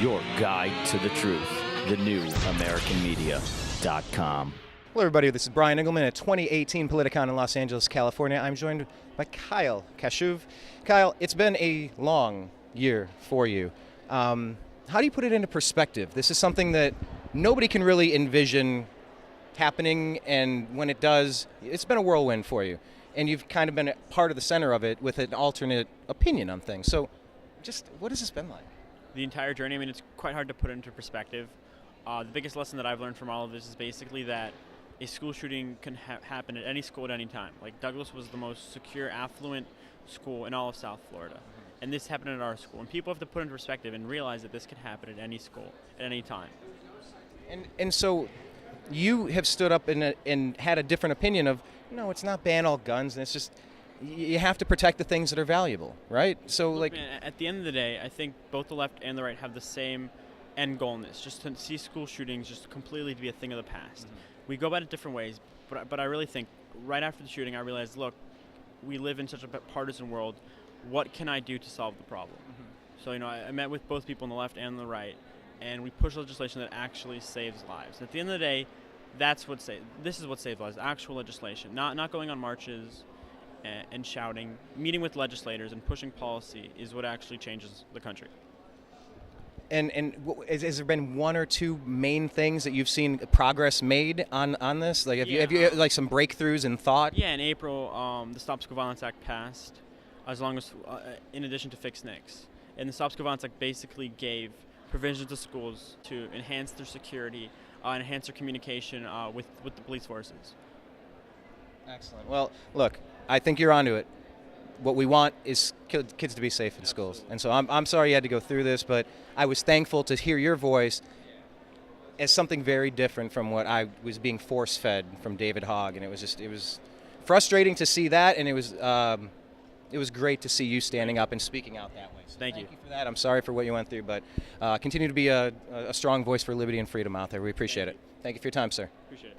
Your guide to the truth. TheNewAmericanMedia.com. Hello, everybody. This is Brian Engelman at 2018 Politicon in Los Angeles, California. I'm joined by Kyle Kashuv. Kyle, it's been a long year for you. How do you put it into perspective? This is something that nobody can really envision happening, and when it does, it's been a whirlwind for you. And you've kind of been a part of the center of it with an alternate opinion on things. So just what has this been like? The entire journey, I mean, it's quite hard to put into perspective. The biggest lesson that I've learned from all of this is basically that a school shooting can happen at any school at any time. Like, Douglas was the most secure, affluent school in all of South Florida. And this happened at our school. And people have to put into perspective and realize that this could happen at any school, at any time. And so you have stood up and had a different opinion of, no, it's not ban all guns, and it's just, you have to protect the things that are valuable, right? So, Look, man, at the end of the day, I think both the left and the right have the same end goal in this, just to see school shootings just completely to be a thing of the past. Mm-hmm. We go about it different ways, but I really think right after the shooting, I realized, look, we live in such a partisan world. What can I do to solve the problem? Mm-hmm. So, I met with both people on the left and the right, and we pushed legislation that actually saves lives. At the end of the day, this is what saves lives, actual legislation, not going on marches and shouting. Meeting with legislators and pushing policy is what actually changes the country. And has there been one or two main things that you've seen progress made on this? Like, have you like some breakthroughs in thought? Yeah, in April, the Stop School Violence Act passed, as long as in addition to fix NICS. And the Stop School Violence Act basically gave provisions to schools to enhance their security, enhance their communication with the police forces. Excellent. Well, look, I think you're onto it. What we want is kids to be safe in schools. And so I'm sorry you had to go through this, but I was thankful to hear your voice as something very different from what I was being force-fed from David Hogg. And it was frustrating to see that, and it was great to see you standing up and speaking out that way. So thank you for that. I'm sorry for what you went through, but continue to be a strong voice for liberty and freedom out there. We appreciate it. Thank you for your time, sir. Appreciate it.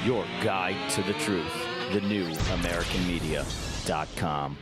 Your guide to the truth. TheNewAmericanMedia.com.